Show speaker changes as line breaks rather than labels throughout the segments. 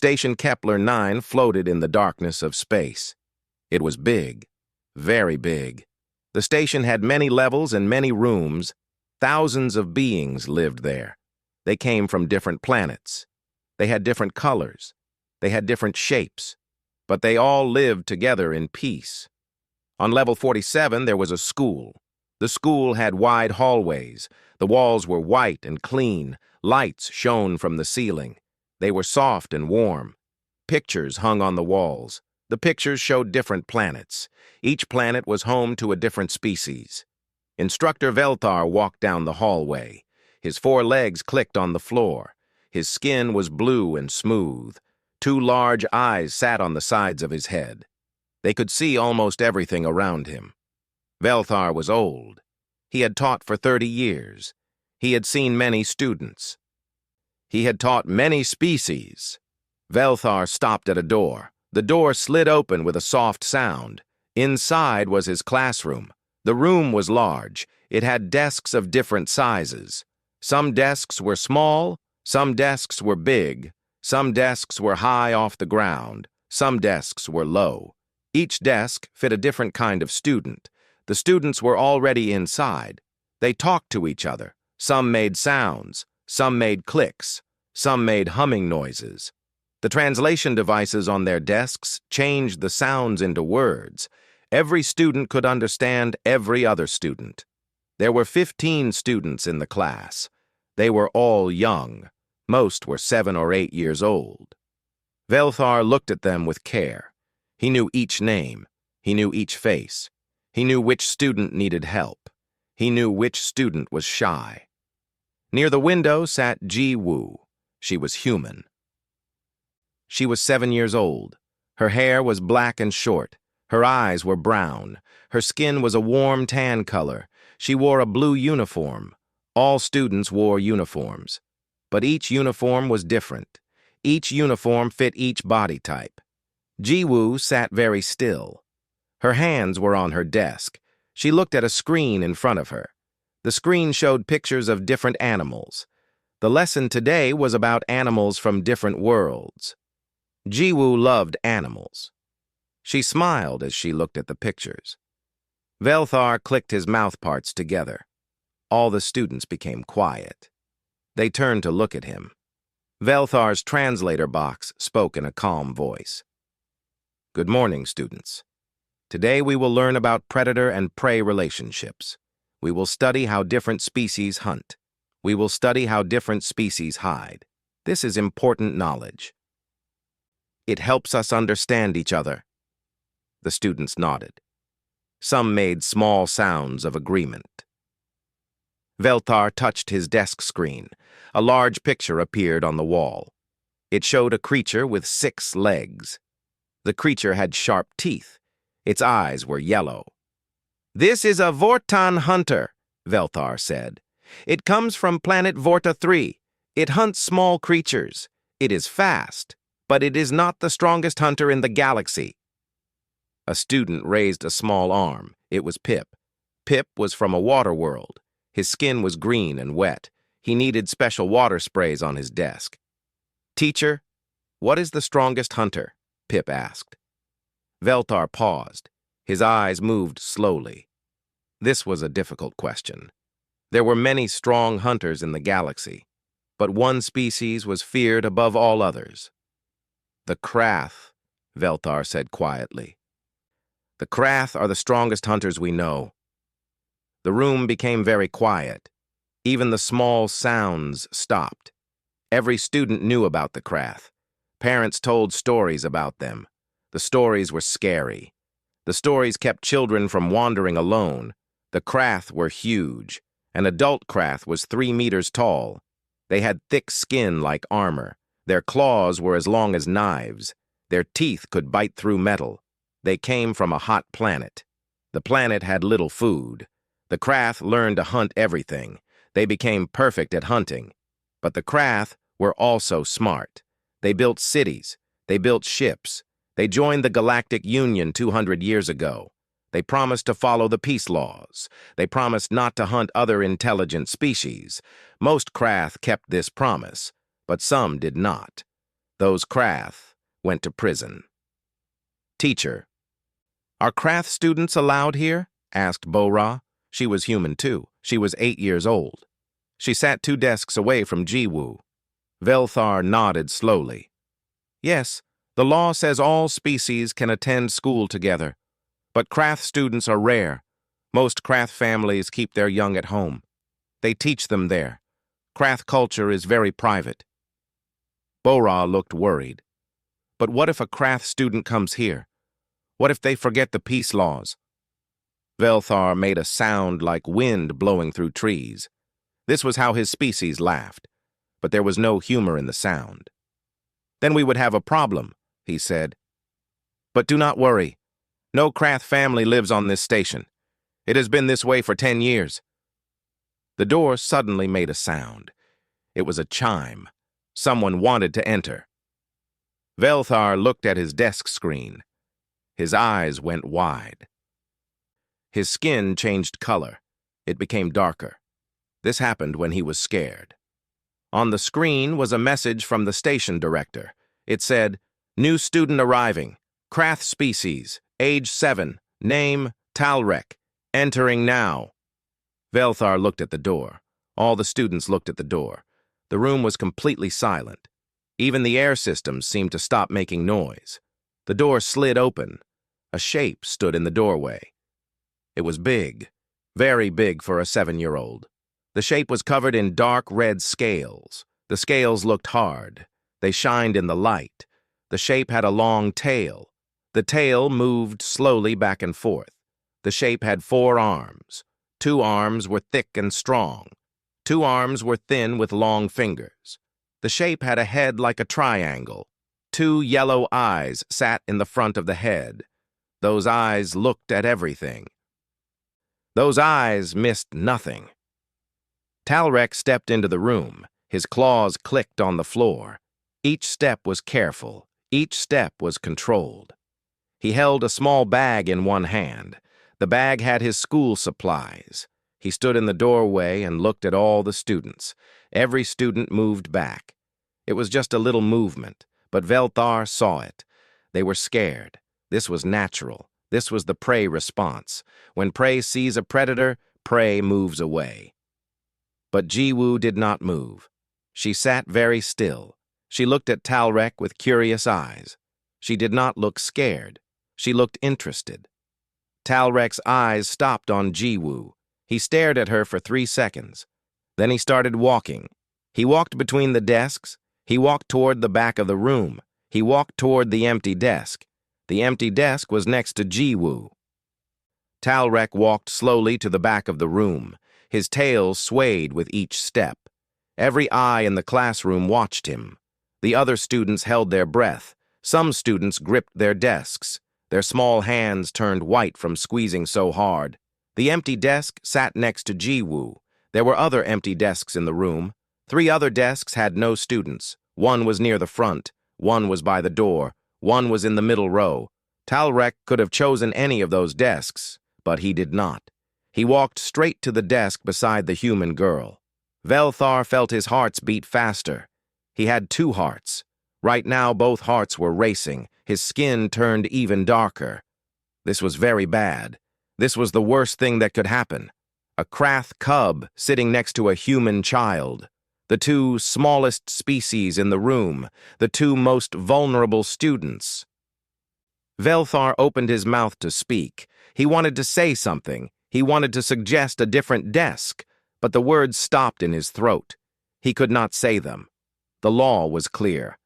Station Kepler 9 floated in the darkness of space. It was big, very big. The station had many levels and many rooms. Thousands of beings lived there. They came from different planets. They had different colors. They had different shapes. But they all lived together in peace. On level 47, there was a school. The school had wide hallways. The walls were white and clean. Lights shone from the ceiling. They were soft and warm. Pictures hung on the walls. The pictures showed different planets. Each planet was home to a different species. Instructor Velthar walked down the hallway. His 4 legs clicked on the floor. His skin was blue and smooth. 2 large eyes sat on the sides of his head. They could see almost everything around him. Velthar was old. He had taught for 30 years. He had seen many students. He had taught many species. Velthar stopped at a door. The door slid open with a soft sound. Inside was his classroom. The room was large. It had desks of different sizes. Some desks were small, some desks were big, some desks were high off the ground, some desks were low. Each desk fit a different kind of student. The students were already inside. They talked to each other. Some made sounds, some made clicks, some made humming noises. The translation devices on their desks changed the sounds into words. Every student could understand every other student. There were 15 students in the class. They were all young. Most were 7 or 8 years old. Velthar looked at them with care. He knew each name. He knew each face. He knew which student needed help. He knew which student was shy. Near the window sat Ji-woo. She was human. She was 7 years old. Her hair was black and short. Her eyes were brown. Her skin was a warm tan color. She wore a blue uniform. All students wore uniforms. But each uniform was different. Each uniform fit each body type. Ji-woo sat very still. Her hands were on her desk. She looked at a screen in front of her. The screen showed pictures of different animals. The lesson today was about animals from different worlds. Ji-woo loved animals. She smiled as she looked at the pictures. Velthar clicked his mouth parts together. All the students became quiet. They turned to look at him. Velthar's translator box spoke in a calm voice. Good morning, students. Today we will learn about predator and prey relationships. We will study how different species hunt. We will study how different species hide. This is important knowledge. It helps us understand each other. The students nodded. Some made small sounds of agreement. Velthar touched his desk screen. A large picture appeared on the wall. It showed a creature with 6 legs. The creature had sharp teeth. Its eyes were yellow. This is a Vortan hunter, Velthar said. It comes from planet Vorta 3. It hunts small creatures. It is fast, but it is not the strongest hunter in the galaxy. A student raised a small arm. It was Pip. Pip was from a water world. His skin was green and wet. He needed special water sprays on his desk. Teacher, what is the strongest hunter? Pip asked. Velthar paused. His eyes moved slowly. This was a difficult question. There were many strong hunters in the galaxy, but one species was feared above all others. The Krath, Velthar said quietly. The Krath are the strongest hunters we know. The room became very quiet. Even the small sounds stopped. Every student knew about the Krath. Parents told stories about them. The stories were scary. The stories kept children from wandering alone. The Krath were huge. An adult Krath was 3 meters tall. They had thick skin like armor. Their claws were as long as knives. Their teeth could bite through metal. They came from a hot planet. The planet had little food. The Krath learned to hunt everything. They became perfect at hunting. But the Krath were also smart. They built cities. They built ships. They joined the Galactic Union 200 years ago. They promised to follow the peace laws. They promised not to hunt other intelligent species. Most Krath kept this promise, but some did not. Those Krath went to prison. Teacher. Are Krath students allowed here? Asked Bo-Ra. She was human too. She was 8 years old. She sat 2 desks away from Ji-Woo. Velthar nodded slowly. Yes, the law says all species can attend school together. But Krath students are rare. Most Krath families keep their young at home. They teach them there. Krath culture is very private. Bo-Ra looked worried. But what if a Krath student comes here? What if they forget the peace laws? Velthar made a sound like wind blowing through trees. This was how his species laughed, but there was no humor in the sound. Then we would have a problem, he said. But do not worry. No Krath family lives on this station. It has been this way for 10 years. The door suddenly made a sound. It was a chime. Someone wanted to enter. Velthar looked at his desk screen. His eyes went wide. His skin changed color. It became darker. This happened when he was scared. On the screen was a message from the station director. It said, "New student arriving. Krath species. Age 7. Name, Talrek. Entering now." Velthar looked at the door. All the students looked at the door. The room was completely silent. Even the air systems seemed to stop making noise. The door slid open. A shape stood in the doorway. It was big, very big for a 7-year-old. The shape was covered in dark red scales. The scales looked hard. They shined in the light. The shape had a long tail. The tail moved slowly back and forth. The shape had 4 arms. 2 arms were thick and strong. 2 arms were thin with long fingers. The shape had a head like a triangle. 2 yellow eyes sat in the front of the head. Those eyes looked at everything. Those eyes missed nothing. Talrek stepped into the room. His claws clicked on the floor. Each step was careful. Each step was controlled. He held a small bag in one hand. The bag had his school supplies. He stood in the doorway and looked at all the students. Every student moved back. It was just a little movement, but Velthar saw it. They were scared. This was natural. This was the prey response. When prey sees a predator, prey moves away. But Ji-Woo did not move. She sat very still. She looked at Talrek with curious eyes. She did not look scared. She looked interested. Talrek's eyes stopped on Ji-Woo. He stared at her for 3 seconds. Then he started walking. He walked between the desks. He walked toward the back of the room. He walked toward the empty desk. The empty desk was next to Ji-Woo. Talrek walked slowly to the back of the room. His tail swayed with each step. Every eye in the classroom watched him. The other students held their breath. Some students gripped their desks. Their small hands turned white from squeezing so hard. The empty desk sat next to Ji-Woo. There were other empty desks in the room. 3 other desks had no students. One was near the front. One was by the door. One was in the middle row. Talrek could have chosen any of those desks, but he did not. He walked straight to the desk beside the human girl. Velthar felt his hearts beat faster. He had 2 hearts. Right now, both hearts were racing. His skin turned even darker. This was very bad. This was the worst thing that could happen. A Krath cub sitting next to a human child. The 2 smallest species in the room. The 2 most vulnerable students. Velthar opened his mouth to speak. He wanted to say something. He wanted to suggest a different desk, but the words stopped in his throat. He could not say them. The law was clear.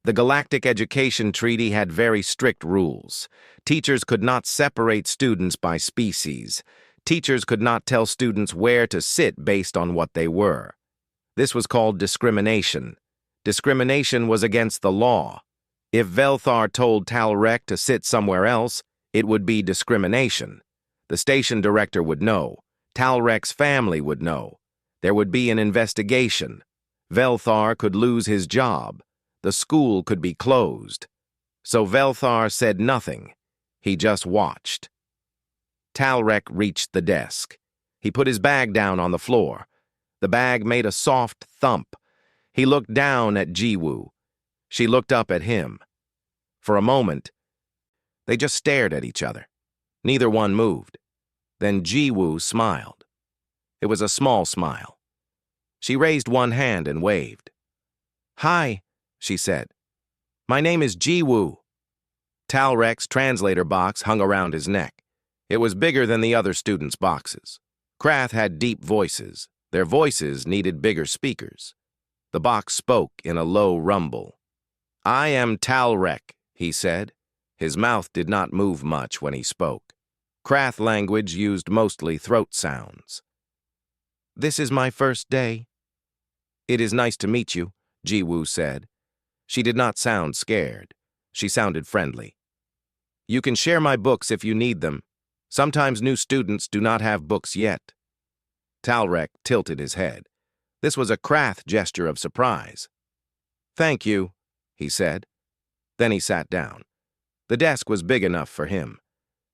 The Galactic Education Treaty had very strict rules. Teachers could not separate students by species. Teachers could not tell students where to sit based on what they were. This was called discrimination. Discrimination was against the law. If Velthar told Talrek to sit somewhere else, it would be discrimination. The station director would know. Talrek's family would know. There would be an investigation. Velthar could lose his job. The school could be closed. So Velthar said nothing. He just watched. Talrek reached the desk. He put his bag down on the floor. The bag made a soft thump. He looked down at Ji-Woo. She looked up at him. For a moment, they just stared at each other. Neither one moved. Then Ji-woo smiled. It was a small smile. She raised one hand and waved. "Hi," she said. "My name is Ji-woo." Talrek's translator box hung around his neck. It was bigger than the other students' boxes. Krath had deep voices. Their voices needed bigger speakers. The box spoke in a low rumble. "I am Talrek," he said. His mouth did not move much when he spoke. Krath language used mostly throat sounds. "This is my first day." "It is nice to meet you," Ji-woo said. She did not sound scared. She sounded friendly. "You can share my books if you need them. Sometimes new students do not have books yet." Talrek tilted his head. This was a Krath gesture of surprise. "Thank you," he said. Then he sat down. The desk was big enough for him.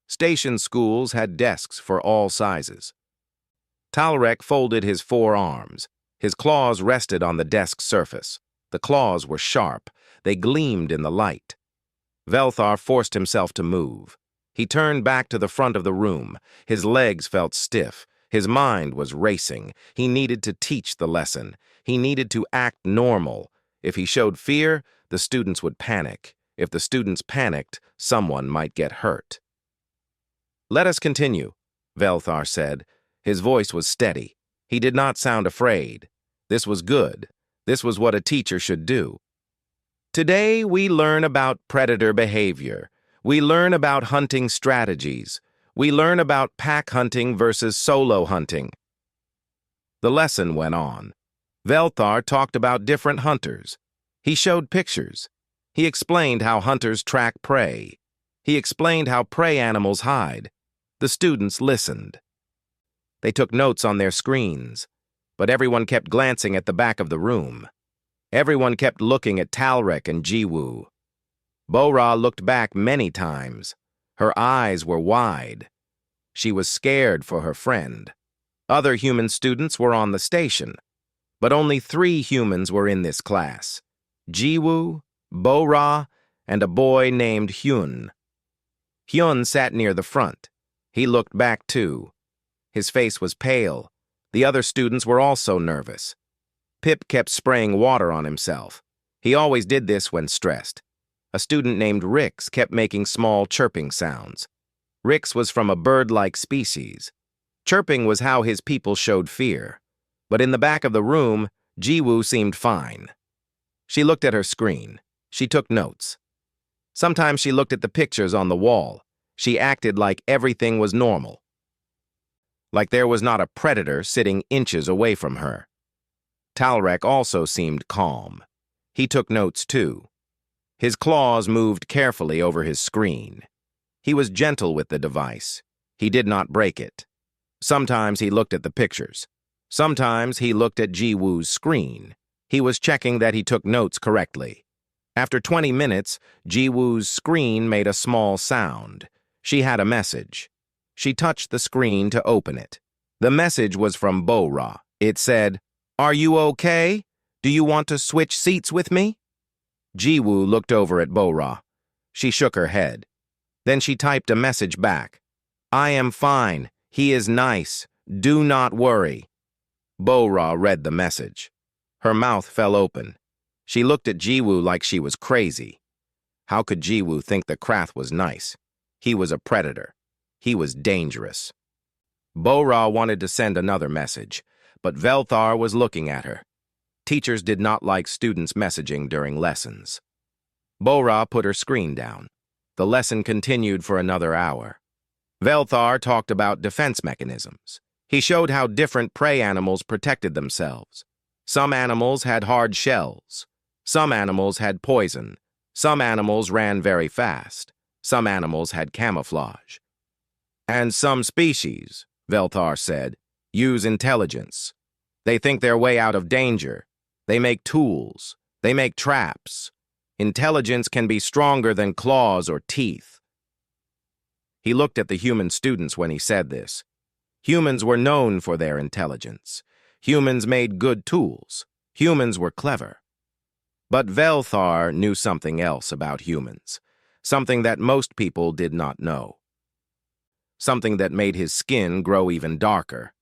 Station schools had desks for all sizes. Talrek folded his forearms. His claws rested on the desk's surface. The claws were sharp. They gleamed in the light. Velthar forced himself to move. He turned back to the front of the room. His legs felt stiff. His mind was racing. He needed to teach the lesson. He needed to act normal. If he showed fear, the students would panic. If the students panicked, someone might get hurt. "Let us continue," Velthar said. His voice was steady. He did not sound afraid. This was good. This was what a teacher should do. "Today we learn about predator behavior. We learn about hunting strategies. We learn about pack hunting versus solo hunting." The lesson went on. Velthar talked about different hunters. He showed pictures. He explained how hunters track prey. He explained how prey animals hide. The students listened. They took notes on their screens, but everyone kept glancing at the back of the room. Everyone kept looking at Talrek and Ji-woo. Bo-Ra looked back many times. Her eyes were wide. She was scared for her friend. Other human students were on the station, but only 3 humans were in this class: Ji-woo, Bo-Ra, and a boy named Hyun. Hyun sat near the front. He looked back too. His face was pale. The other students were also nervous. Pip kept spraying water on himself. He always did this when stressed. A student named Rix kept making small chirping sounds. Rix was from a bird-like species. Chirping was how his people showed fear. But in the back of the room, Ji-woo seemed fine. She looked at her screen. She took notes. Sometimes she looked at the pictures on the wall. She acted like everything was normal. Like there was not a predator sitting inches away from her. Talrek also seemed calm. He took notes too. His claws moved carefully over his screen. He was gentle with the device. He did not break it. Sometimes he looked at the pictures. Sometimes he looked at Ji-woo's screen. He was checking that he took notes correctly. After 20 minutes, Ji-woo's screen made a small sound. She had a message. She touched the screen to open it. The message was from Bo-Ra. It said, "Are you okay? Do you want to switch seats with me?" Ji-woo looked over at Bo-Ra. She shook her head. Then she typed a message back. "I am fine. He is nice. Do not worry." Bo-Ra read the message. Her mouth fell open. She looked at Ji-woo like she was crazy. How could Ji-woo think the Krath was nice? He was a predator. He was dangerous. Bo-Ra wanted to send another message, but Velthar was looking at her. Teachers did not like students messaging during lessons. Bo-Ra put her screen down. The lesson continued for another hour. Velthar talked about defense mechanisms. He showed how different prey animals protected themselves. Some animals had hard shells. Some animals had poison. Some animals ran very fast. Some animals had camouflage. And some species, Velthar said, use intelligence. They think their way out of danger. They make tools. They make traps. Intelligence can be stronger than claws or teeth. He looked at the human students when he said this. Humans were known for their intelligence. Humans made good tools. Humans were clever. But Velthar knew something else about humans, something that most people did not know, something that made his skin grow even darker.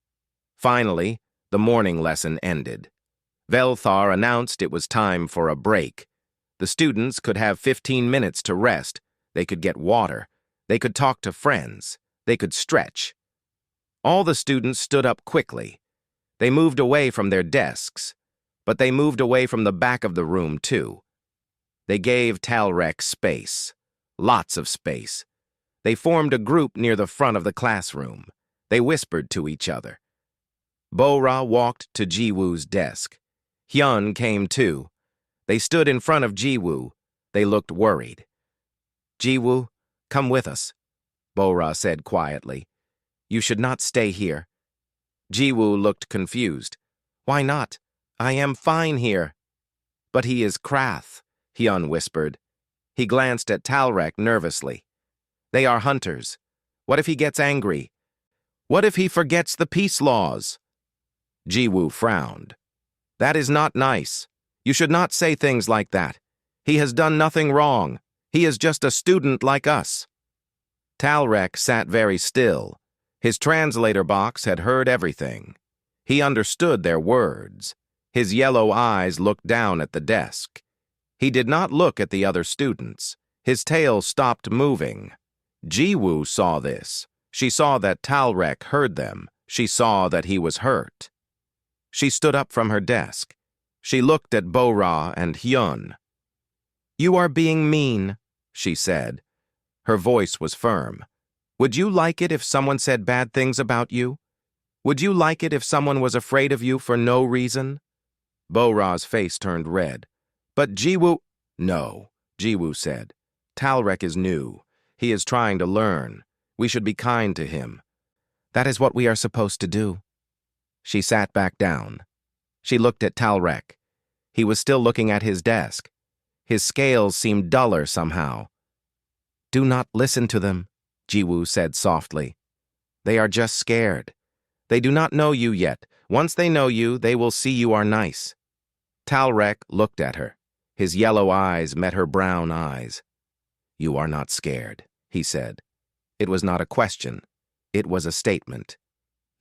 Finally, the morning lesson ended. Velthar announced it was time for a break. The students could have 15 minutes to rest. They could get water. They could talk to friends. They could stretch. All the students stood up quickly. They moved away from their desks, but they moved away from the back of the room, too. They gave Talrek space. Lots of space. They formed a group near the front of the classroom. They whispered to each other. Bora walked to Jiwoo's desk. Hyun came too. They stood in front of Jiwoo. They looked worried. "Jiwoo, come with us," Bora said quietly. "You should not stay here." Jiwoo looked confused. "Why not? I am fine here." "But he is Krath," Hyun whispered. He glanced at Talrek nervously. "They are hunters. What if he gets angry? What if he forgets the peace laws?" Jiwoo frowned. "That is not nice. You should not say things like that. He has done nothing wrong. He is just a student like us." Talrek sat very still. His translator box had heard everything. He understood their words. His yellow eyes looked down at the desk. He did not look at the other students. His tail stopped moving. Jiwoo saw this. She saw that Talrek heard them. She saw that he was hurt. She stood up from her desk. She looked at Bora and Hyun. "You are being mean," she said. Her voice was firm. "Would you like it if someone said bad things about you? Would you like it if someone was afraid of you for no reason?" Bora's face turned red. "But Jiwoo—" "No," Jiwoo said. "Talrek is new. He is trying to learn. We should be kind to him. That is what we are supposed to do." She sat back down. She looked at Talrek. He was still looking at his desk. His scales seemed duller somehow. "Do not listen to them," Jiwoo said softly. "They are just scared. They do not know you yet. Once they know you, they will see you are nice." Talrek looked at her. His yellow eyes met her brown eyes. "You are not scared," he said. It was not a question. It was a statement.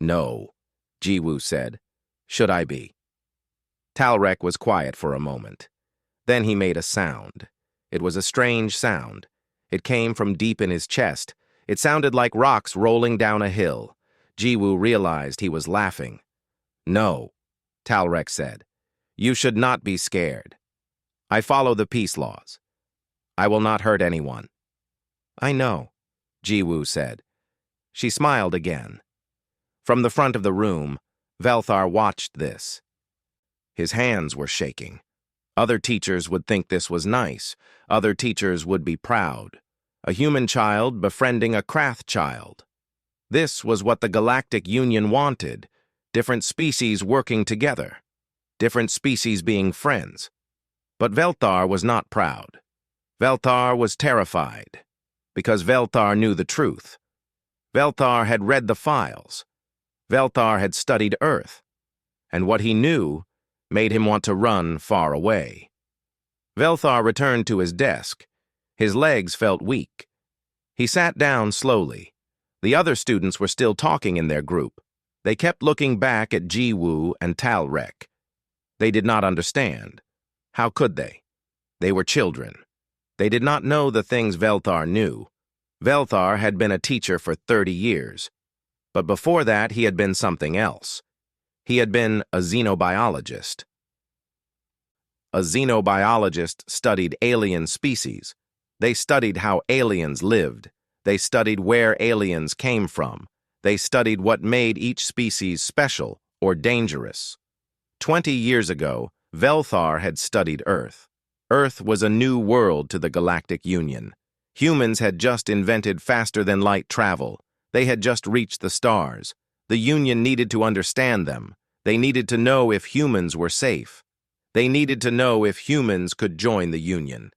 "No," Jiwoo said. "Should I be?" Talrek was quiet for a moment. Then he made a sound. It was a strange sound. It came from deep in his chest. It sounded like rocks rolling down a hill. Jiwoo realized he was laughing. "No," Talrek said. "You should not be scared. I follow the peace laws. I will not hurt anyone." "I know," Jiwoo said. She smiled again. From the front of the room, Velthar watched this. His hands were shaking. Other teachers would think this was nice. Other teachers would be proud. A human child befriending a Krath child. This was what the Galactic Union wanted. Different species working together. Different species being friends. But Velthar was not proud. Velthar was terrified. Because Velthar knew the truth. Velthar had read the files. Velthar had studied Earth. And what he knew made him want to run far away. Velthar returned to his desk. His legs felt weak. He sat down slowly. The other students were still talking in their group. They kept looking back at Jiwoo and Talrek. They did not understand. How could they? They were children. They did not know the things Velthar knew. Velthar had been a teacher for 30 years. But before that, he had been something else. He had been a xenobiologist. A xenobiologist studied alien species. They studied how aliens lived. They studied where aliens came from. They studied what made each species special or dangerous. 20 years ago, Velthar had studied Earth. Earth was a new world to the Galactic Union. Humans had just invented faster-than-light travel. They had just reached the stars. The Union needed to understand them. They needed to know if humans were safe. They needed to know if humans could join the Union.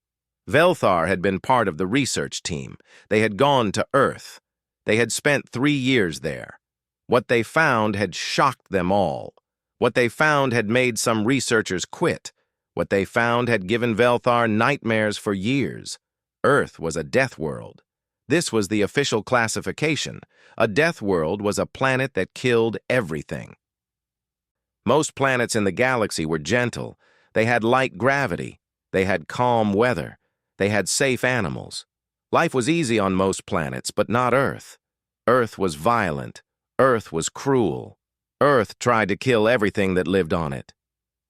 Velthar had been part of the research team. They had gone to Earth. They had spent 3 years there. What they found had shocked them all. What they found had made some researchers quit. What they found had given Velthar nightmares for years. Earth was a death world. This was the official classification. A death world was a planet that killed everything. Most planets in the galaxy were gentle. They had light gravity. They had calm weather. They had safe animals. Life was easy on most planets, but not Earth. Earth was violent. Earth was cruel. Earth tried to kill everything that lived on it.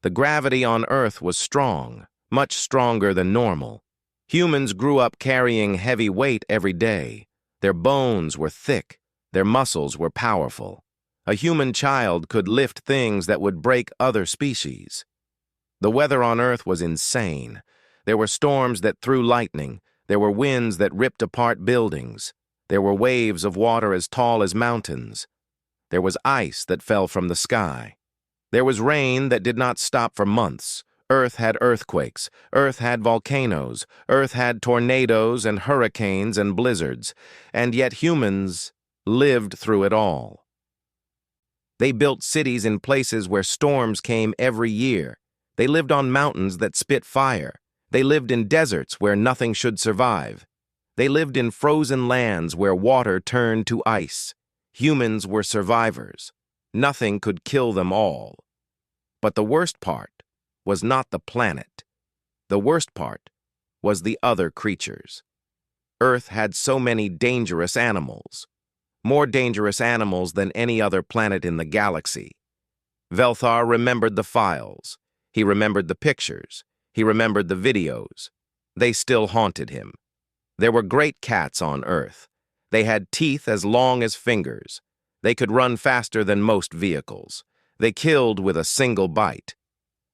The gravity on Earth was strong, much stronger than normal. Humans grew up carrying heavy weight every day. Their bones were thick. Their muscles were powerful. A human child could lift things that would break other species. The weather on Earth was insane. There were storms that threw lightning. There were winds that ripped apart buildings. There were waves of water as tall as mountains. There was ice that fell from the sky. There was rain that did not stop for months. Earth had earthquakes. Earth had volcanoes. Earth had tornadoes and hurricanes and blizzards. And yet humans lived through it all. They built cities in places where storms came every year. They lived on mountains that spit fire. They lived in deserts where nothing should survive. They lived in frozen lands where water turned to ice. Humans were survivors. Nothing could kill them all. But the worst part was not the planet. The worst part was the other creatures. Earth had so many dangerous animals. More dangerous animals than any other planet in the galaxy. Velthar remembered the files. He remembered the pictures. He remembered the videos. They still haunted him. There were great cats on Earth. They had teeth as long as fingers. They could run faster than most vehicles. They killed with a single bite.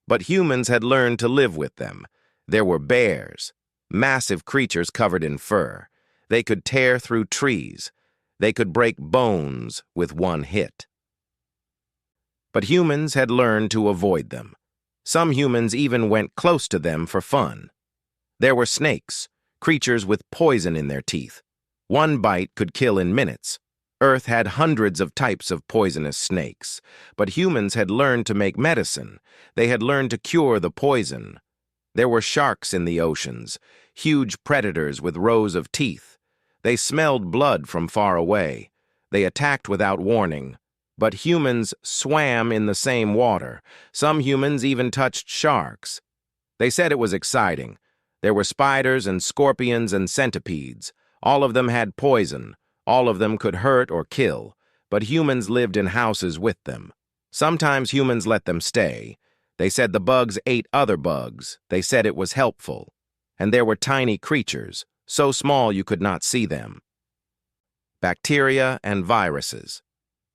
But humans had learned to live with them. There were bears, massive creatures covered in fur. They could tear through trees. They could break bones with one hit. But humans had learned to avoid them. Some humans even went close to them for fun. There were snakes, creatures with poison in their teeth. One bite could kill in minutes. Earth had hundreds of types of poisonous snakes, but humans had learned to make medicine. They had learned to cure the poison. There were sharks in the oceans, huge predators with rows of teeth. They smelled blood from far away. They attacked without warning. But humans swam in the same water. Some humans even touched sharks. They said it was exciting. There were spiders and scorpions and centipedes. All of them had poison. All of them could hurt or kill, but humans lived in houses with them. Sometimes humans let them stay. They said the bugs ate other bugs. They said it was helpful. And there were tiny creatures, so small you could not see them. Bacteria and viruses.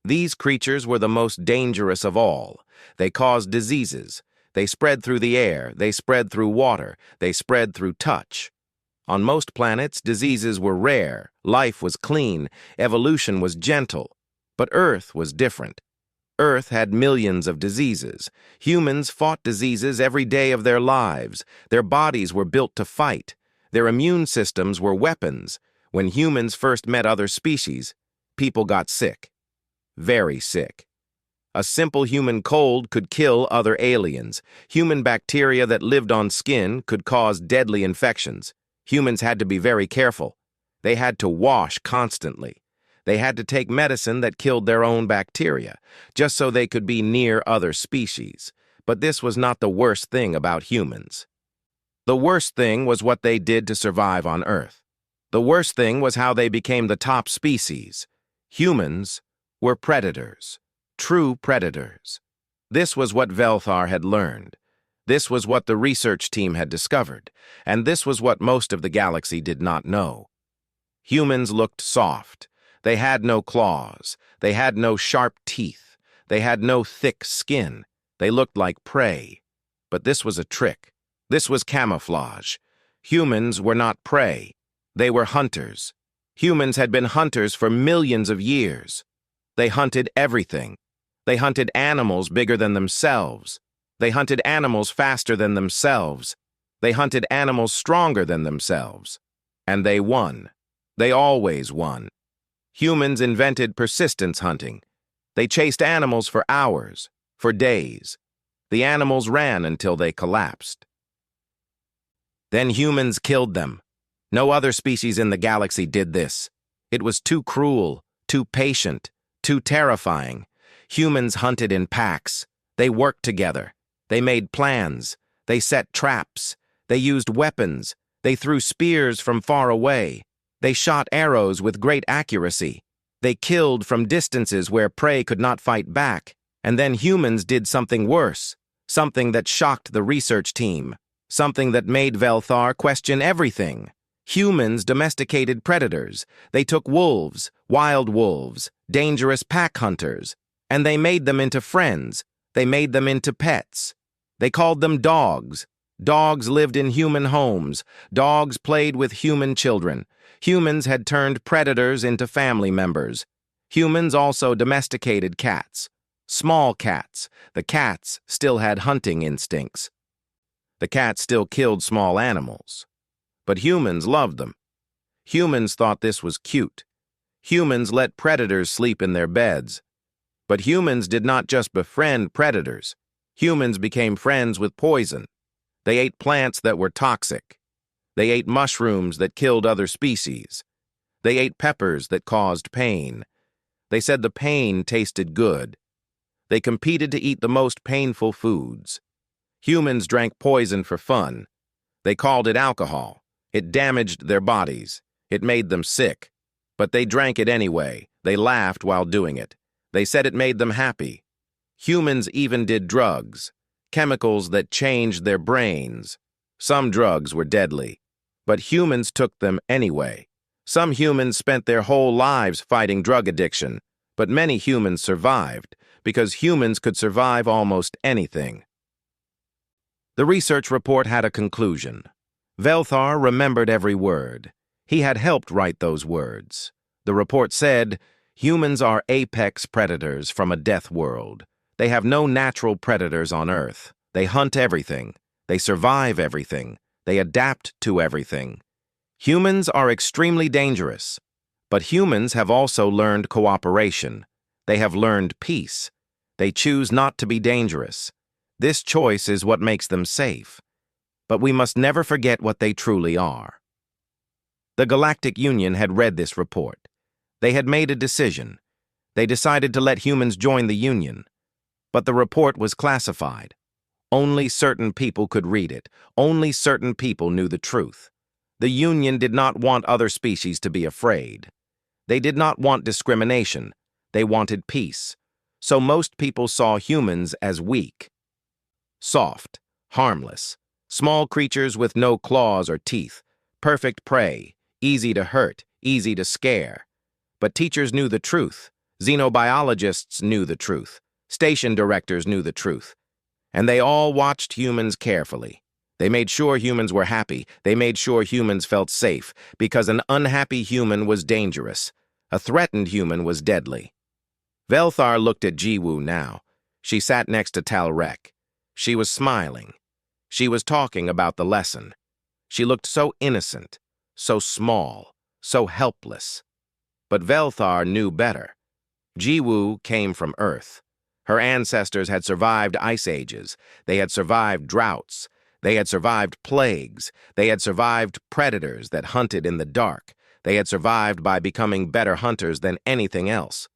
These creatures were the most dangerous of all. They caused diseases. They spread through the air. They spread through water. They spread through touch. On most planets, diseases were rare, life was clean, evolution was gentle. But Earth was different. Earth had millions of diseases. Humans fought diseases every day of their lives. Their bodies were built to fight. Their immune systems were weapons. When humans first met other species, people got sick. Very sick. A simple human cold could kill other aliens. Human bacteria that lived on skin could cause deadly infections. Humans had to be very careful. They had to wash constantly. They had to take medicine that killed their own bacteria, just so they could be near other species. But this was not the worst thing about humans. The worst thing was what they did to survive on Earth. The worst thing was how they became the top species. Humans were predators, true predators. This was what Velthar had learned. This was what the research team had discovered, and this was what most of the galaxy did not know. Humans looked soft. They had no claws. They had no sharp teeth. They had no thick skin. They looked like prey. But this was a trick. This was camouflage. Humans were not prey. They were hunters. Humans had been hunters for millions of years. They hunted everything. They hunted animals bigger than themselves. They hunted animals faster than themselves. They hunted animals stronger than themselves. And they won. They always won. Humans invented persistence hunting. They chased animals for hours, for days. The animals ran until they collapsed. Then humans killed them. No other species in the galaxy did this. It was too cruel, too patient, too terrifying. Humans hunted in packs. They worked together. They made plans. They set traps. They used weapons. They threw spears from far away. They shot arrows with great accuracy. They killed from distances where prey could not fight back. And then humans did something worse, something that shocked the research team, something that made Velthar question everything. Humans domesticated predators. They took wolves, wild wolves, dangerous pack hunters, and they made them into friends. They made them into pets. They called them dogs. Dogs lived in human homes. Dogs played with human children. Humans had turned predators into family members. Humans also domesticated cats. Small cats. The cats still had hunting instincts. The cats still killed small animals. But humans loved them. Humans thought this was cute. Humans let predators sleep in their beds. But humans did not just befriend predators. Humans became friends with poison. They ate plants that were toxic. They ate mushrooms that killed other species. They ate peppers that caused pain. They said the pain tasted good. They competed to eat the most painful foods. Humans drank poison for fun. They called it alcohol. It damaged their bodies. It made them sick. But they drank it anyway. They laughed while doing it. They said it made them happy. Humans even did drugs, chemicals that changed their brains. Some drugs were deadly, but humans took them anyway. Some humans spent their whole lives fighting drug addiction, but many humans survived because humans could survive almost anything. The research report had a conclusion. Velthar remembered every word. He had helped write those words. The report said, "Humans are apex predators from a death world. They have no natural predators on Earth. They hunt everything. They survive everything. They adapt to everything. Humans are extremely dangerous, but humans have also learned cooperation. They have learned peace. They choose not to be dangerous. This choice is what makes them safe. But we must never forget what they truly are." The Galactic Union had read this report. They had made a decision. They decided to let humans join the Union. But the report was classified. Only certain people could read it. Only certain people knew the truth. The Union did not want other species to be afraid. They did not want discrimination. They wanted peace. So most people saw humans as weak, soft, harmless, small creatures with no claws or teeth, perfect prey, easy to hurt, easy to scare. But teachers knew the truth. Xenobiologists knew the truth. Station directors knew the truth. And they all watched humans carefully. They made sure humans were happy. They made sure humans felt safe, because an unhappy human was dangerous. A threatened human was deadly. Velthar looked at Jiwoo now. She sat next to Talrek. She was smiling. She was talking about the lesson. She looked so innocent, so small, so helpless. But Velthar knew better. Jiwoo came from Earth. Her ancestors had survived ice ages. They had survived droughts. They had survived plagues. They had survived predators that hunted in the dark. They had survived by becoming better hunters than anything else.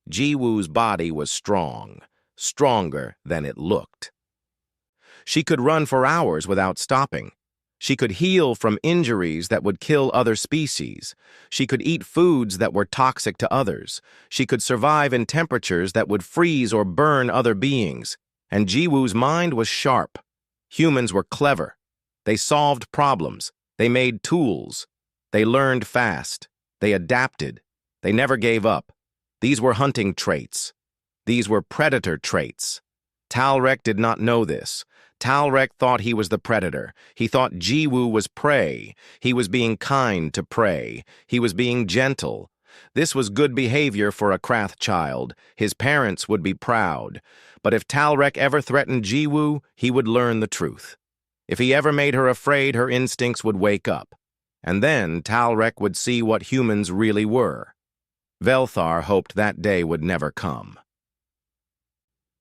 Jiwoo's body was strong, stronger than it looked. She could run for hours without stopping. She could heal from injuries that would kill other species. She could eat foods that were toxic to others. She could survive in temperatures that would freeze or burn other beings. And Jiwoo's mind was sharp. Humans were clever. They solved problems. They made tools. They learned fast. They adapted. They never gave up. These were hunting traits. These were predator traits. Talrek did not know this. Talrek thought he was the predator. He thought Jiwoo was prey. He was being kind to prey. He was being gentle. This was good behavior for a Krath child. His parents would be proud. But if Talrek ever threatened Jiwoo, he would learn the truth. If he ever made her afraid, her instincts would wake up. And then Talrek would see what humans really were. Velthar hoped that day would never come.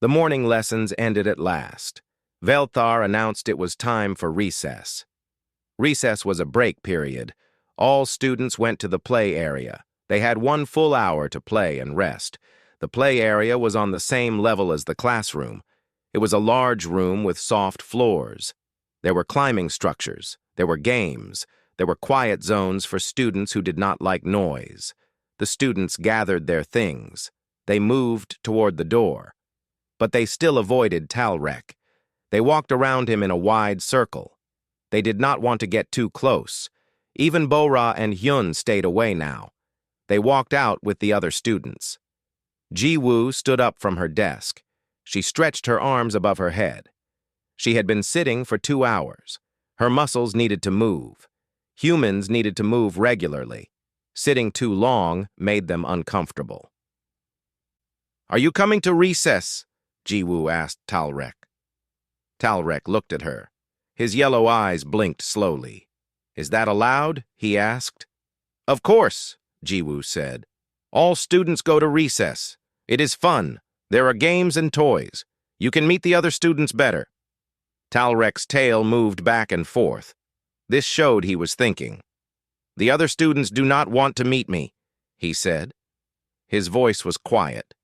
The morning lessons ended at last. Velthar announced it was time for recess. Recess was a break period. All students went to the play area. They had 1 full hour to play and rest. The play area was on the same level as the classroom. It was a large room with soft floors. There were climbing structures. There were games. There were quiet zones for students who did not like noise. The students gathered their things. They moved toward the door. But they still avoided Talrek. They walked around him in a wide circle. They did not want to get too close. Even Bora and Hyun stayed away now. They walked out with the other students. Ji-woo stood up from her desk. She stretched her arms above her head. She had been sitting for 2 hours. Her muscles needed to move. Humans needed to move regularly. Sitting too long made them uncomfortable. "Are you coming to recess?" Ji-woo asked Talrek. Talrek looked at her. His yellow eyes blinked slowly. "Is that allowed?" he asked. "Of course," Ji-woo said. "All students go to recess. It is fun. There are games and toys. You can meet the other students better." Talrek's tail moved back and forth. This showed he was thinking. "The other students do not want to meet me," he said. His voice was quiet,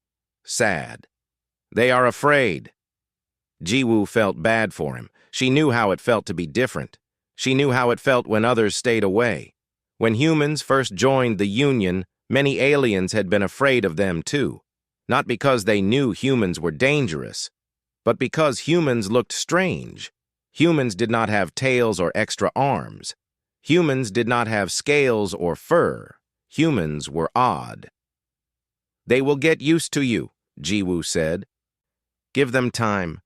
sad. "They are afraid." Ji-woo felt bad for him. She knew how it felt to be different. She knew how it felt when others stayed away. When humans first joined the Union, many aliens had been afraid of them too. Not because they knew humans were dangerous, but because humans looked strange. Humans did not have tails or extra arms. Humans did not have scales or fur. Humans were odd. "They will get used to you," Ji-woo said. "Give them time.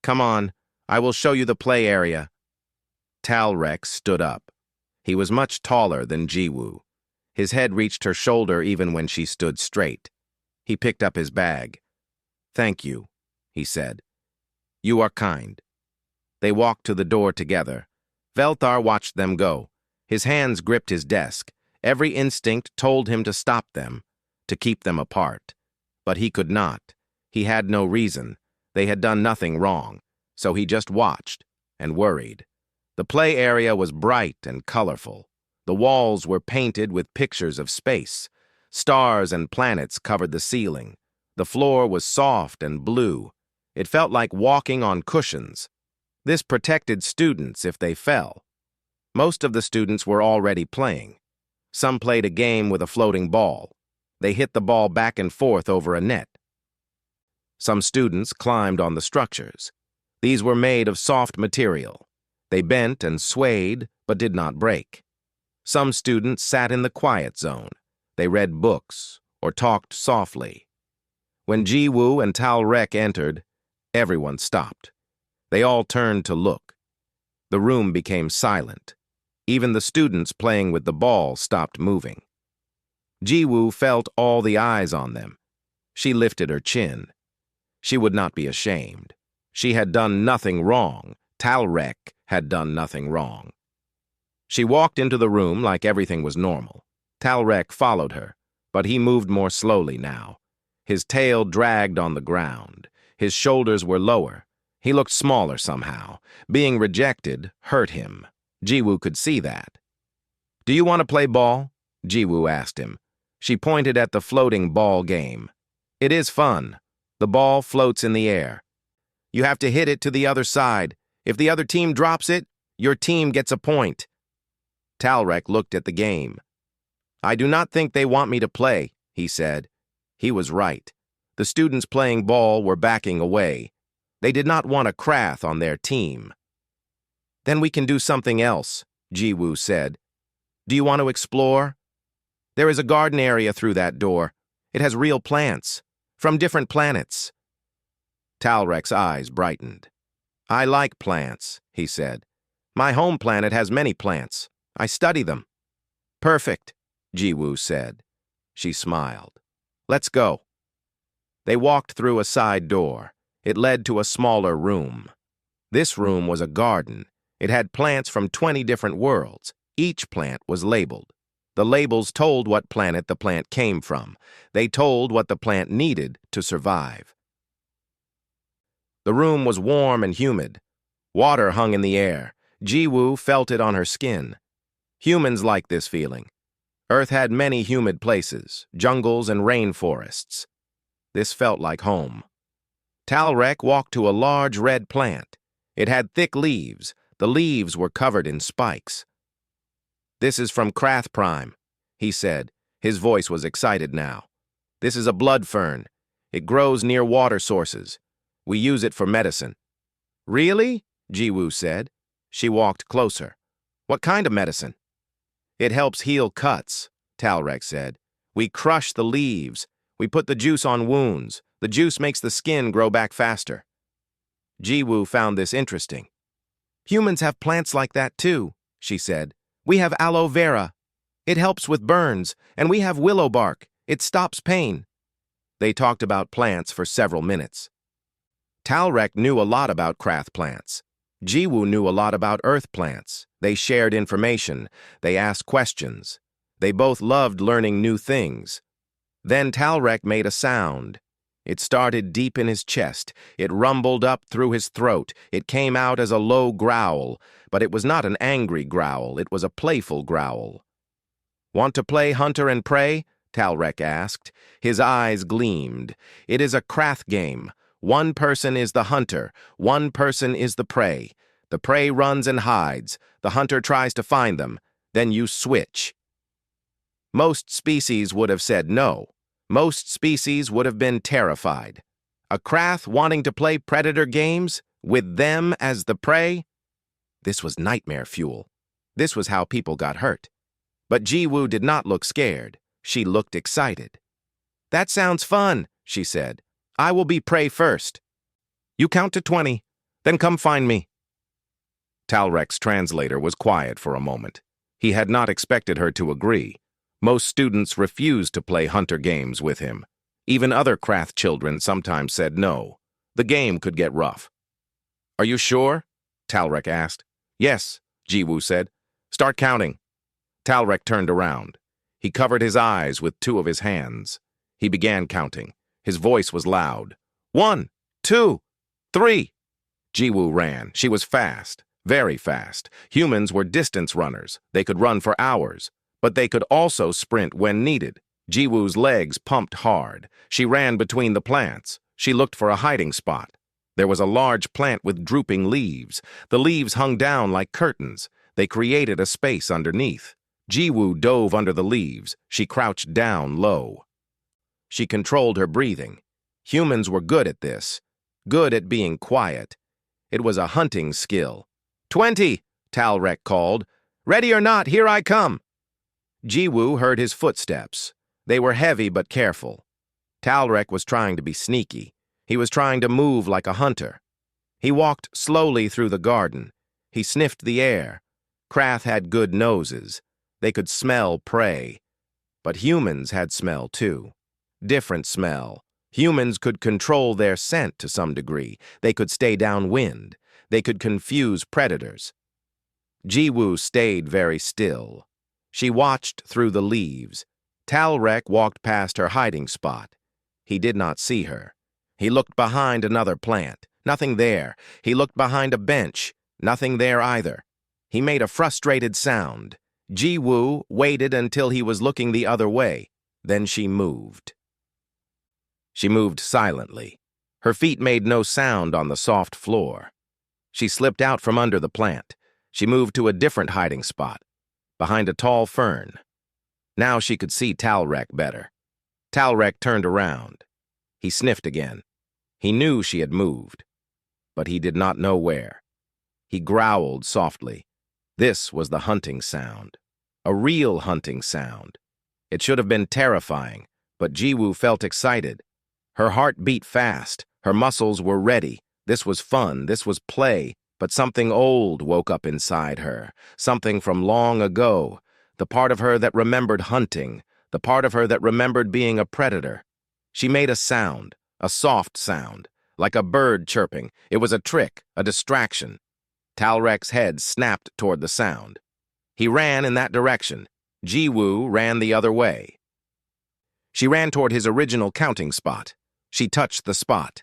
Come on, I will show you the play area." Talrek stood up. He was much taller than Ji-woo. His head reached her shoulder even when she stood straight. He picked up his bag. "Thank you," he said. "You are kind." They walked to the door together. Velthar watched them go. His hands gripped his desk. Every instinct told him to stop them, to keep them apart. But he could not. He had no reason. They had done nothing wrong, so he just watched and worried. The play area was bright and colorful. The walls were painted with pictures of space. Stars and planets covered the ceiling. The floor was soft and blue. It felt like walking on cushions. This protected students if they fell. Most of the students were already playing. Some played a game with a floating ball. They hit the ball back and forth over a net. Some students climbed on the structures. These were made of soft material. They bent and swayed, but did not break. Some students sat in the quiet zone. They read books or talked softly. When Ji-woo and Talrek entered, everyone stopped. They all turned to look. The room became silent. Even the students playing with the ball stopped moving. Ji-woo felt all the eyes on them. She lifted her chin. She would not be ashamed. She had done nothing wrong. Talrek had done nothing wrong. She walked into the room like everything was normal. Talrek followed her, but he moved more slowly now. His tail dragged on the ground. His shoulders were lower. He looked smaller somehow. Being rejected hurt him. Ji-woo could see that. "Do you want to play ball?" Ji-woo asked him. She pointed at the floating ball game. "It is fun. The ball floats in the air. You have to hit it to the other side. If the other team drops it, your team gets a point." Talrek looked at the game. "I do not think they want me to play," he said. He was right. The students playing ball were backing away. They did not want a Krath on their team. "Then we can do something else," Ji-woo said. "Do you want to explore? There is a garden area through that door. It has real plants, from different planets." Talrek's eyes brightened. "I like plants," he said. "My home planet has many plants. I study them." "Perfect," Ji-woo said. She smiled. "Let's go." They walked through a side door. It led to a smaller room. This room was a garden. It had plants from 20 different worlds. Each plant was labeled. The labels told what planet the plant came from. They told what the plant needed to survive. The room was warm and humid. Water hung in the air. Ji-woo felt it on her skin. Humans like this feeling. Earth had many humid places, jungles and rainforests. This felt like home. Talrek walked to a large red plant. It had thick leaves. The leaves were covered in spikes. "This is from Krath Prime," he said. His voice was excited now. "This is a blood fern. It grows near water sources. We use it for medicine." "Really?" Ji-woo said. She walked closer. "What kind of medicine?" "It helps heal cuts," Talrek said. "We crush the leaves. We put the juice on wounds. The juice makes the skin grow back faster." Ji-woo found this interesting. "Humans have plants like that too," she said. "We have aloe vera. It helps with burns, and we have willow bark. It stops pain." They talked about plants for several minutes. Talrek knew a lot about Krath plants. Ji-woo knew a lot about earth plants. They shared information. They asked questions. They both loved learning new things. Then Talrek made a sound. It started deep in his chest. It rumbled up through his throat. It came out as a low growl, but it was not an angry growl. It was a playful growl. "Want to play hunter and prey?" Talrek asked. His eyes gleamed. "It is a Krath game. One person is the hunter. One person is the prey. The prey runs and hides. The hunter tries to find them. Then you switch." Most species would have said no. Most species would have been terrified. A Krath wanting to play predator games with them as the prey? This was nightmare fuel. This was how people got hurt. But Ji-woo did not look scared. She looked excited. "That sounds fun," she said. "I will be prey first. You count to 20, then come find me." Talrek's translator was quiet for a moment. He had not expected her to agree. Most students refused to play hunter games with him. Even other Krath children sometimes said no. The game could get rough. "Are you sure?" Talrek asked. "Yes," Ji-woo said. "Start counting." Talrek turned around. He covered his eyes with two of his hands. He began counting. His voice was loud. 1, 2, 3. Ji-woo ran. She was fast, very fast. Humans were distance runners. They could run for hours, but they could also sprint when needed. Ji-woo's legs pumped hard. She ran between the plants. She looked for a hiding spot. There was a large plant with drooping leaves. The leaves hung down like curtains. They created a space underneath. Ji-woo dove under the leaves. She crouched down low. She controlled her breathing. Humans were good at this, good at being quiet. It was a hunting skill. 20, Talrek called. "Ready or not, here I come." Ji-woo heard his footsteps. They were heavy but careful. Talrek was trying to be sneaky. He was trying to move like a hunter. He walked slowly through the garden. He sniffed the air. Krath had good noses. They could smell prey. But humans had smell too. Different smell. Humans could control their scent to some degree. They could stay downwind. They could confuse predators. Ji-woo stayed very still. She watched through the leaves. Talrek walked past her hiding spot. He did not see her. He looked behind another plant. Nothing there. He looked behind a bench. Nothing there either. He made a frustrated sound. Ji-woo waited until he was looking the other way. Then she moved. She moved silently. Her feet made no sound on the soft floor. She slipped out from under the plant. She moved to a different hiding spot, behind a tall fern. Now she could see Talrek better. Talrek turned around. He sniffed again. He knew she had moved, but he did not know where. He growled softly. This was the hunting sound. A real hunting sound. It should have been terrifying, but Ji-woo felt excited. Her heart beat fast. Her muscles were ready. This was fun. This was play. But something old woke up inside her. Something from long ago. The part of her that remembered hunting. The part of her that remembered being a predator. She made a sound. A soft sound. Like a bird chirping. It was a trick. A distraction. Talrek's head snapped toward the sound. He ran in that direction. Ji-woo ran the other way. She ran toward his original counting spot. She touched the spot.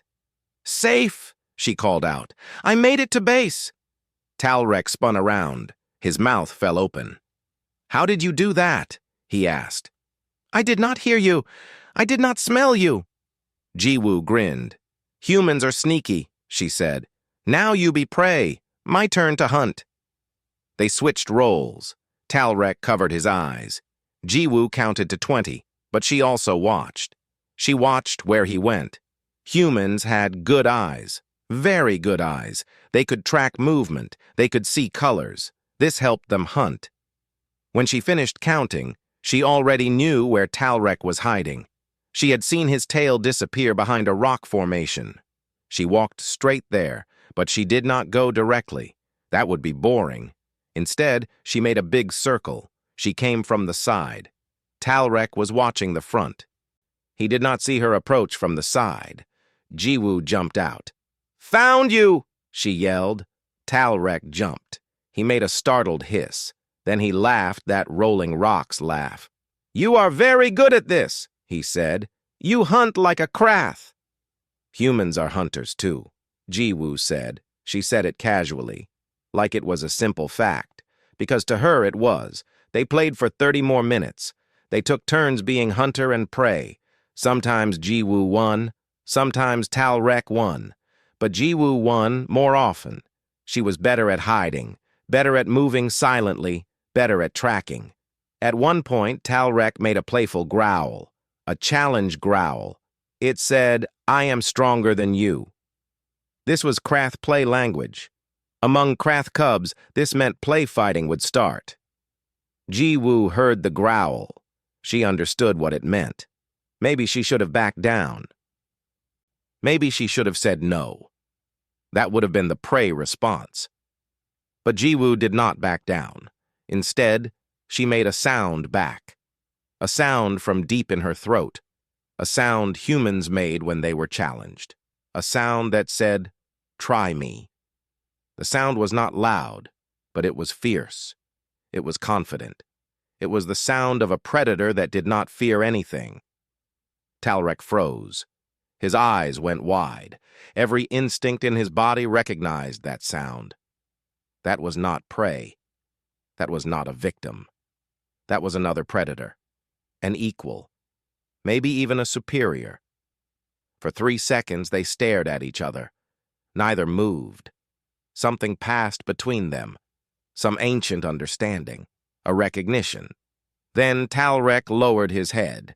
"Safe!" she called out. "I made it to base." Talrek spun around. His mouth fell open. "How did you do that?" he asked. "I did not hear you. I did not smell you." Jiwoo grinned. "Humans are sneaky," she said. "Now you be prey. My turn to hunt." They switched roles. Talrek covered his eyes. Jiwoo counted to 20, but she also watched. She watched where he went. Humans had good eyes, very good eyes. They could track movement. They could see colors. This helped them hunt. When she finished counting, she already knew where Talrek was hiding. She had seen his tail disappear behind a rock formation. She walked straight there, but she did not go directly. That would be boring. Instead, she made a big circle. She came from the side. Talrek was watching the front. He did not see her approach from the side. Jiwoo jumped out. "Found you!" she yelled. Talrek jumped. He made a startled hiss. Then he laughed that rolling rocks laugh. "You are very good at this," he said. "You hunt like a krath." "Humans are hunters too," Jiwoo said. She said it casually, like it was a simple fact, because to her it was. They played for 30 more minutes. They took turns being hunter and prey. Sometimes Jiwoo won, sometimes Talrek won. But Jiwoo won more often. She was better at hiding, better at moving silently, better at tracking. At one point, Talrek made a playful growl, a challenge growl. It said, "I am stronger than you." This was Krath play language. Among Krath cubs, this meant play fighting would start. Jiwoo heard the growl. She understood what it meant. Maybe she should have backed down. Maybe she should have said no. That would have been the prey response. But Jiwoo did not back down. Instead, she made a sound back. A sound from deep in her throat. A sound humans made when they were challenged. A sound that said, "Try me." The sound was not loud, but it was fierce. It was confident. It was the sound of a predator that did not fear anything. Talrek froze. His eyes went wide. Every instinct in his body recognized that sound. That was not prey. That was not a victim. That was another predator. An equal. Maybe even a superior. For 3 seconds they stared at each other. Neither moved. Something passed between them. Some ancient understanding. A recognition. Then Talrek lowered his head.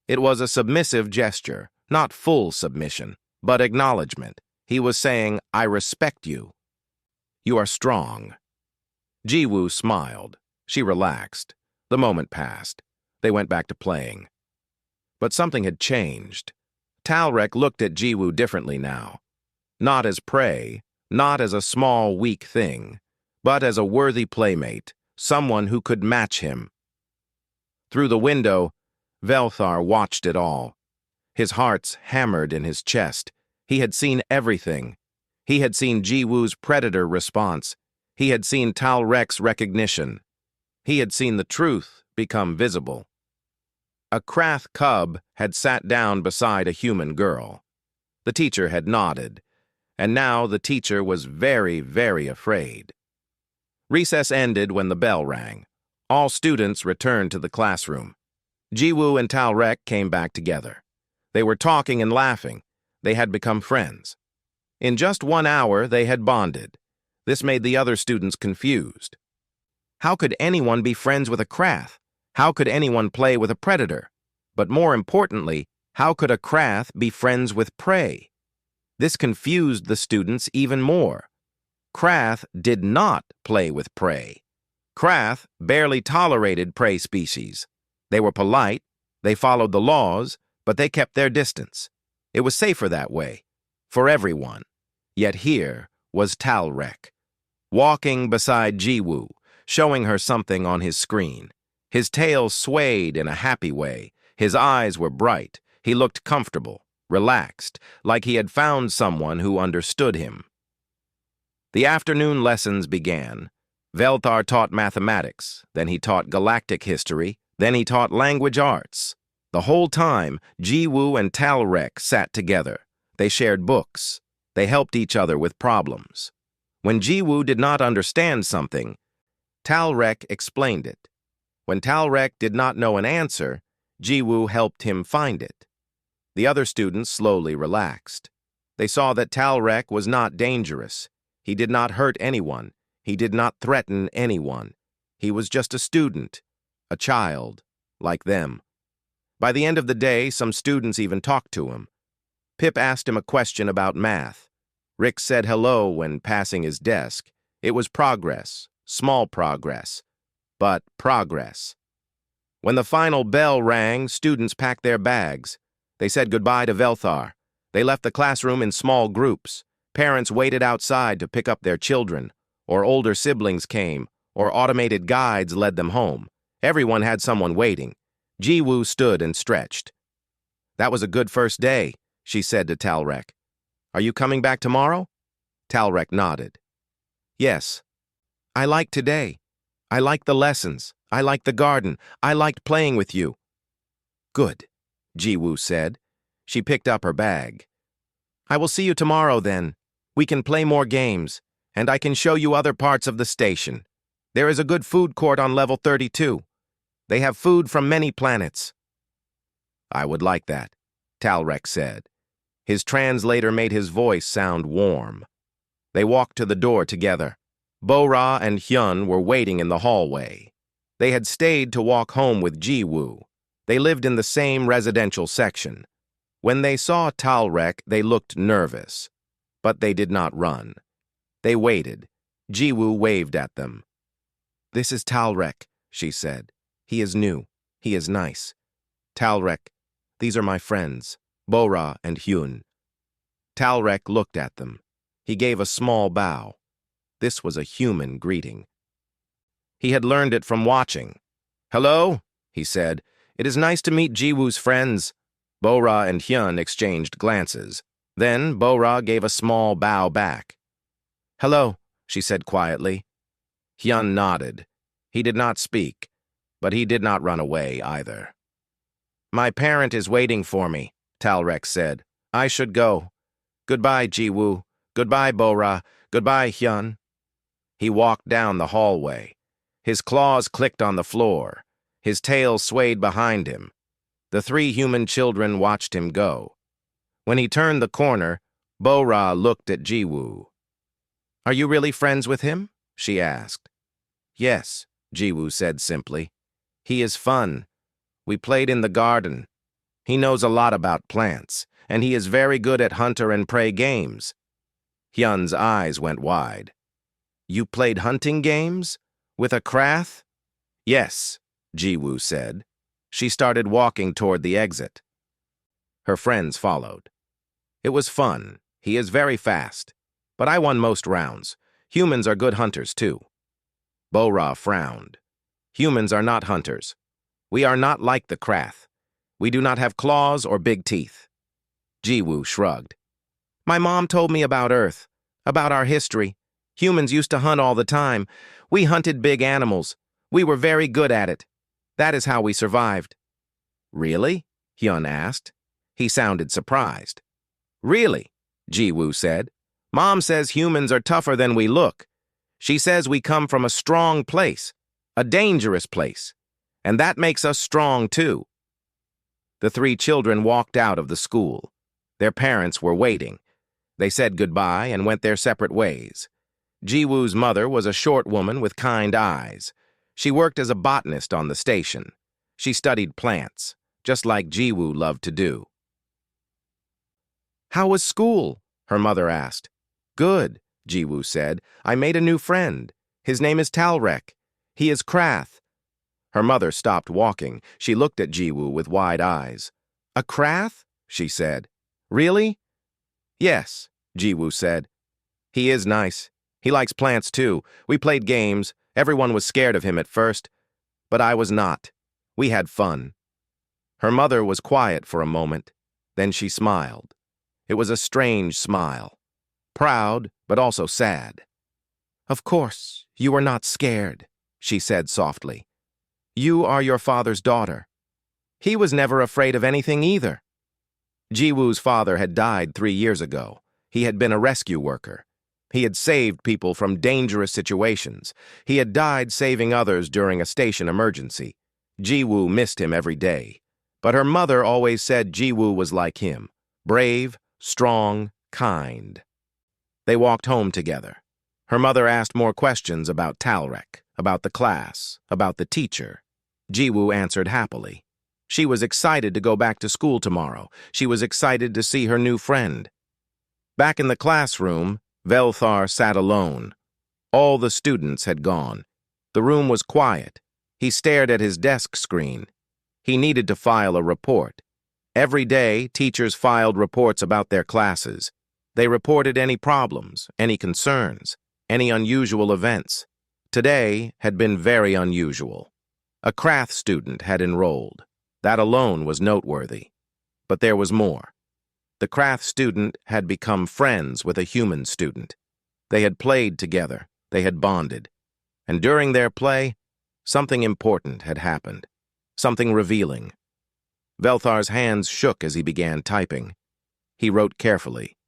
It was a submissive gesture, not full submission, but acknowledgement. He was saying, "I respect you. You are strong." Jiwoo smiled. She relaxed. The moment passed. They went back to playing. But something had changed. Talrek looked at Jiwoo differently now. Not as prey, not as a small, weak thing, but as a worthy playmate, someone who could match him. Through the window, Velthar watched it all. His hearts hammered in his chest. He had seen everything. He had seen Jiwoo's predator response. He had seen Talrek's recognition. He had seen the truth become visible. A Krath cub had sat down beside a human girl. The teacher had nodded, and now the teacher was very, very afraid. Recess ended when the bell rang. All students returned to the classroom. Jiwoo and Talrek came back together. They were talking and laughing. They had become friends. In just 1 hour, they had bonded. This made the other students confused. How could anyone be friends with a Krath? How could anyone play with a predator? But more importantly, how could a Krath be friends with prey? This confused the students even more. Krath did not play with prey. Krath barely tolerated prey species. They were polite, they followed the laws, but they kept their distance. It was safer that way, for everyone. Yet here was Talrek, walking beside Jiwoo, showing her something on his screen. His tail swayed in a happy way. His eyes were bright. He looked comfortable, relaxed, like he had found someone who understood him. The afternoon lessons began. Velthar taught mathematics, then he taught galactic history, then he taught language arts. The whole time, Jiwoo and Talrek sat together. They shared books. They helped each other with problems. When Jiwoo did not understand something, Talrek explained it. When Talrek did not know an answer, Jiwoo helped him find it. The other students slowly relaxed. They saw that Talrek was not dangerous. He did not hurt anyone. He did not threaten anyone. He was just a student, a child, like them. By the end of the day, some students even talked to him. Pip asked him a question about math. Rick said hello when passing his desk. It was progress, small progress, but progress. When the final bell rang, students packed their bags. They said goodbye to Velthar. They left the classroom in small groups. Parents waited outside to pick up their children, or older siblings came, or automated guides led them home. Everyone had someone waiting. Jiwoo stood and stretched. "That was a good first day," she said to Talrek. "Are you coming back tomorrow?" Talrek nodded. "Yes. I liked today. I liked the lessons. I liked the garden. I liked playing with you." "Good," Jiwoo said. She picked up her bag. "I will see you tomorrow then. We can play more games, and I can show you other parts of the station. There is a good food court on level 32. They have food from many planets." "I would like that," Talrek said. His translator made his voice sound warm. They walked to the door together. Bo-Ra and Hyun were waiting in the hallway. They had stayed to walk home with Jiwoo. They lived in the same residential section. When they saw Talrek, they looked nervous. But they did not run. They waited. Jiwoo waved at them. "This is Talrek," she said. "He is new. He is nice." "Talrek, these are my friends, Bo-Ra and Hyun." Talrek looked at them. He gave a small bow. This was a human greeting. He had learned it from watching. "Hello," he said. "It is nice to meet Jiwoo's friends." Bo-Ra and Hyun exchanged glances. Then Bo-Ra gave a small bow back. "Hello," she said quietly. Hyun nodded. He did not speak, but he did not run away either. "My parent is waiting for me," Talrek said. "I should go. Goodbye, Jiwoo. Goodbye, Bo-Ra. Goodbye, Hyun." He walked down the hallway. His claws clicked on the floor. His tail swayed behind him. The three human children watched him go. When he turned the corner, Bo-Ra looked at Jiwoo. "Are you really friends with him?" she asked. "Yes," Jiwoo said simply. "He is fun. We played in the garden. He knows a lot about plants, and he is very good at hunter and prey games." Hyun's eyes went wide. "You played hunting games? With a Krath?" "Yes," Jiwoo said. She started walking toward the exit. Her friends followed. "It was fun. He is very fast. But I won most rounds. Humans are good hunters, too." Bo-Ra frowned. "Humans are not hunters. We are not like the Krath. We do not have claws or big teeth." Jiwoo shrugged. "My mom told me about Earth, about our history. Humans used to hunt all the time. We hunted big animals. We were very good at it. That is how we survived." "Really?" Hyun asked. He sounded surprised. "Really?" Jiwoo said. "Mom says humans are tougher than we look. She says we come from a strong place, a dangerous place, and that makes us strong too." The three children walked out of the school. Their parents were waiting. They said goodbye and went their separate ways. Jiwoo's mother was a short woman with kind eyes. She worked as a botanist on the station. She studied plants, just like Jiwoo loved to do. "How was school?" her mother asked. "Good," Jiwoo said. "I made a new friend. His name is Talrek. He is Krath." Her mother stopped walking. She looked at Jiwoo with wide eyes. "A Krath?" she said. "Really?" "Yes," Jiwoo said. "He is nice. He likes plants too. We played games. Everyone was scared of him at first, but I was not. We had fun." Her mother was quiet for a moment. Then she smiled. It was a strange smile. Proud, but also sad. "Of course, you are not scared," she said softly. "You are your father's daughter. He was never afraid of anything either." Jiwoo's father had died 3 years ago. He had been a rescue worker. He had saved people from dangerous situations. He had died saving others during a station emergency. Ji-woo missed him every day. But her mother always said Ji-woo was like him, brave, strong, kind. They walked home together. Her mother asked more questions about Talrek, about the class, about the teacher. Ji-woo answered happily. She was excited to go back to school tomorrow. She was excited to see her new friend. Back in the classroom, Velthar sat alone. All the students had gone. The room was quiet. He stared at his desk screen. He needed to file a report. Every day, teachers filed reports about their classes. They reported any problems, any concerns, any unusual events. Today had been very unusual. A Krath student had enrolled. That alone was noteworthy. But there was more. The Krath student had become friends with a human student. They had played together. They had bonded. And during their play, something important had happened. Something revealing. Velthar's hands shook as he began typing. He wrote carefully.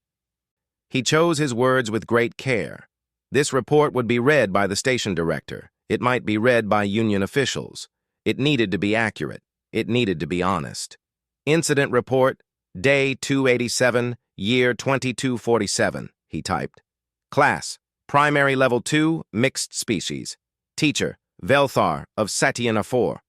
He chose his words with great care. This report would be read by the station director. It might be read by union officials. It needed to be accurate. It needed to be honest. Incident report, day 287, year 2247, he typed. Class, primary level 2, mixed species. Teacher, Velthar of Satyana 4.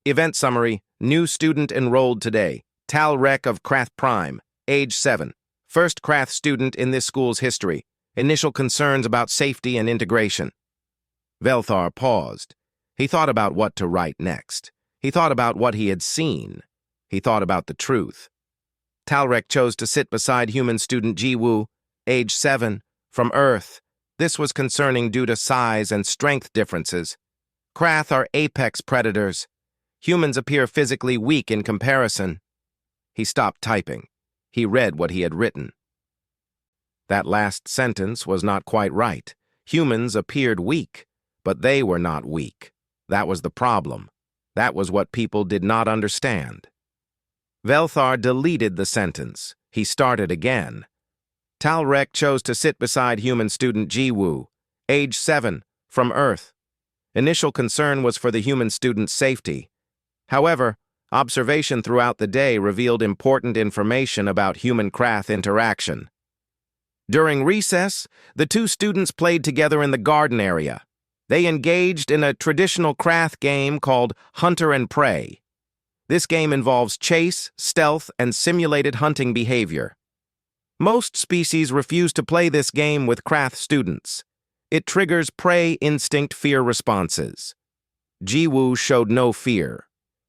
Event summary, new student enrolled today. Talrek of Krath Prime, age 7. First Krath student in this school's history. Initial concerns about safety and integration. Velthar paused. He thought about what to write next. He thought about what he had seen. He thought about the truth. Talrek chose to sit beside human student Ji-woo, age 7, from Earth. This was concerning due to size and strength differences. Krath are apex predators. Humans appear physically weak in comparison. He stopped typing. He read what he had written. That last sentence was not quite right. Humans appeared weak, but they were not weak. That was the problem. That was what people did not understand. Velthar deleted the sentence. He started again. Talrek chose to sit beside human student Ji-woo, age 7, from Earth. Initial concern was for the human student's safety. However, observation throughout the day revealed important information about human-Krath interaction. During recess, the two students played together in the garden area. They engaged in a traditional Krath game called Hunter and Prey. This game involves chase, stealth, and simulated hunting behavior. Most species refuse to play this game with Krath students. It triggers prey instinct fear responses. Ji-woo showed no fear.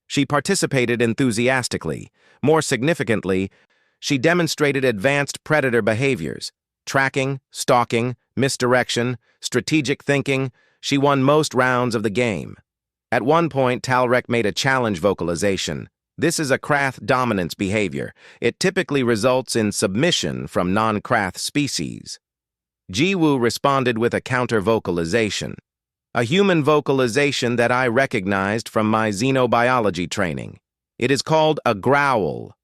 She participated enthusiastically. More significantly, she demonstrated advanced predator behaviors. Tracking, stalking, misdirection, strategic thinking. She won most rounds of the game. At one point, Talrek made a challenge vocalization. This is a Krath dominance behavior. It typically results in submission from non-Krath species. Ji-woo responded with a counter-vocalization. A human vocalization that I recognized from my xenobiology training. It is called a growl.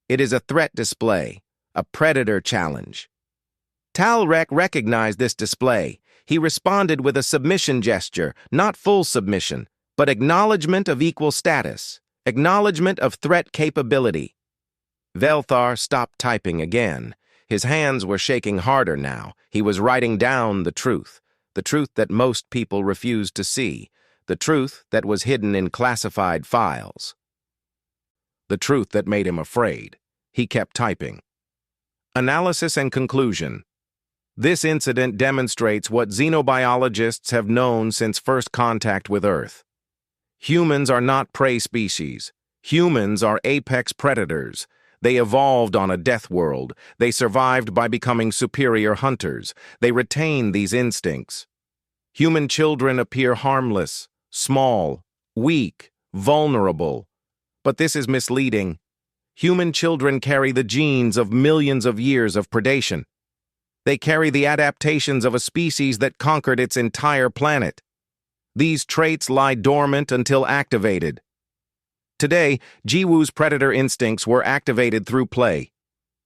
It is a threat display, a predator challenge. Talrek recognized this display. He responded with a submission gesture, not full submission, but acknowledgement of equal status, acknowledgement of threat capability. Velthar stopped typing again. His hands were shaking harder now. He was writing down the truth that most people refused to see, the truth that was hidden in classified files. The truth that made him afraid. He kept typing. Analysis and conclusion. This incident demonstrates what xenobiologists have known since first contact with Earth. Humans are not prey species. Humans are apex predators. They evolved on a death world. They survived by becoming superior hunters. They retain these instincts. Human children appear harmless, small, weak, vulnerable. But this is misleading. Human children carry the genes of millions of years of predation. They carry the adaptations of a species that conquered its entire planet. These traits lie dormant until activated. Today, Ji-woo's predator instincts were activated through play.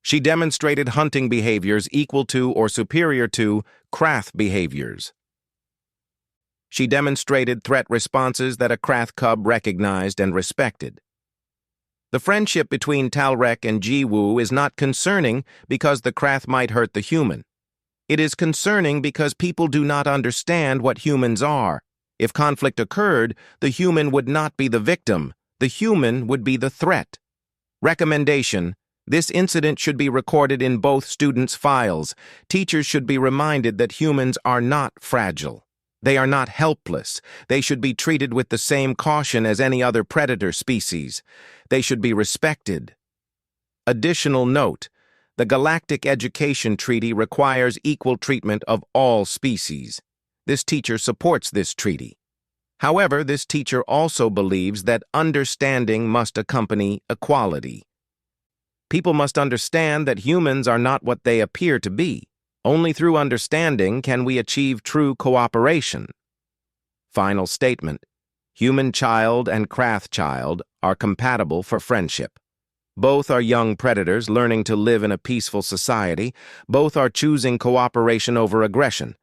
She demonstrated hunting behaviors equal to or superior to Krath behaviors. She demonstrated threat responses that a Krath cub recognized and respected. The friendship between Talrek and Jiwoo is not concerning because the Krath might hurt the human. It is concerning because people do not understand what humans are. If conflict occurred, the human would not be the victim. The human would be the threat. Recommendation: this incident should be recorded in both students' files. Teachers should be reminded that humans are not fragile. They are not helpless. They should be treated with the same caution as any other predator species. They should be respected. Additional note: the Galactic Education Treaty requires equal treatment of all species. This teacher supports this treaty. However, this teacher also believes that understanding must accompany equality. People must understand that humans are not what they appear to be. Only through understanding can we achieve true cooperation. Final statement: human child and Krath child are compatible for friendship. Both are young predators learning to live in a peaceful society. Both are choosing cooperation over aggression.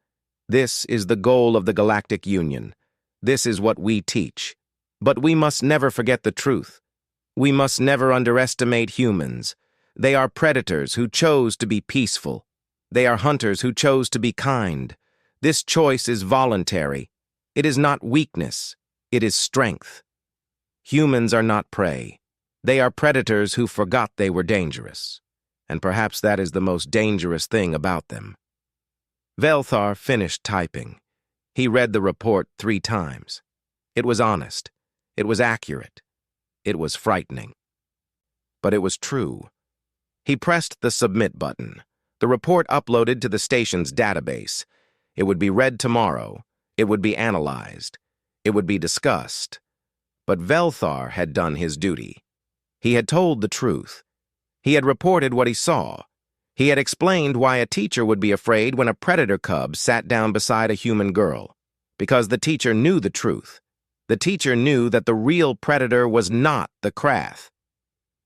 This is the goal of the Galactic Union. This is what we teach. But we must never forget the truth. We must never underestimate humans. They are predators who chose to be peaceful. They are hunters who chose to be kind. This choice is voluntary. It is not weakness. It is strength. Humans are not prey. They are predators who forgot they were dangerous. And perhaps that is the most dangerous thing about them. Velthar finished typing. He read the report 3 times. It was honest. It was accurate. It was frightening. But it was true. He pressed the submit button. The report uploaded to the station's database. It would be read tomorrow. It would be analyzed. It would be discussed. But Velthar had done his duty. He had told the truth. He had reported what he saw. He had explained why a teacher would be afraid when a predator cub sat down beside a human girl. Because the teacher knew the truth. The teacher knew that the real predator was not the Krath.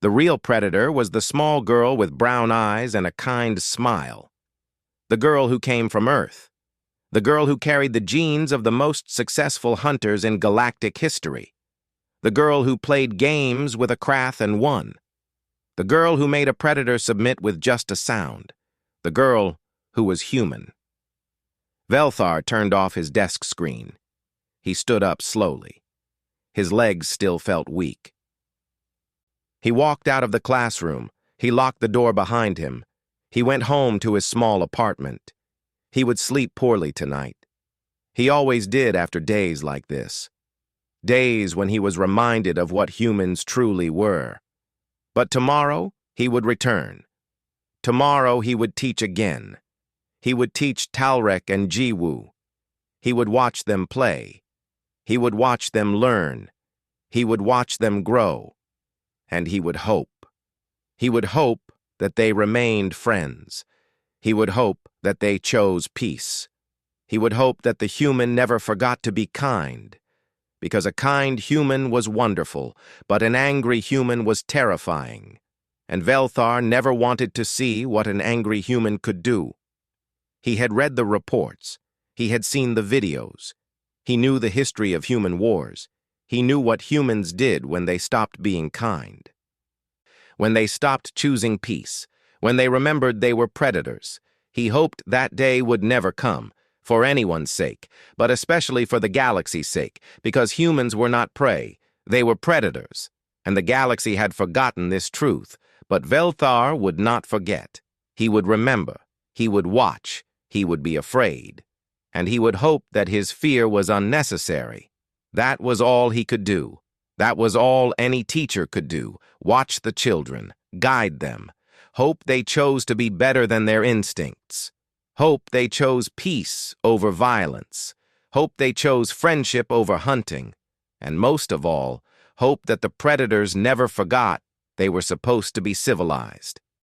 The real predator was the small girl with brown eyes and a kind smile. The girl who came from Earth. The girl who carried the genes of the most successful hunters in galactic history. The girl who played games with a Krath and won. The girl who made a predator submit with just a sound. The girl who was human. Velthar turned off his desk screen. He stood up slowly. His legs still felt weak. He walked out of the classroom. He locked the door behind him. He went home to his small apartment. He would sleep poorly tonight. He always did after days like this. Days when he was reminded of what humans truly were. But tomorrow, he would return. Tomorrow, he would teach again. He would teach Talrek and Jiwoo. He would watch them play. He would watch them learn. He would watch them grow. And he would hope. He would hope that they remained friends. He would hope that they chose peace. He would hope that the human never forgot to be kind. Because a kind human was wonderful, but an angry human was terrifying. And Velthar never wanted to see what an angry human could do. He had read the reports. He had seen the videos. He knew the history of human wars. He knew what humans did when they stopped being kind. When they stopped choosing peace. When they remembered they were predators. He hoped that day would never come. For anyone's sake, but especially for the galaxy's sake, because humans were not prey, they were predators, and the galaxy had forgotten this truth, but Velthar would not forget. He would remember, he would watch, he would be afraid, and he would hope that his fear was unnecessary. That was all he could do. That was all any teacher could do. Watch the children, guide them, hope they chose to be better than their instincts. Hope they chose peace over violence. Hope they chose friendship over hunting. And most of all, hope that the predators never forgot they were supposed to be civilized.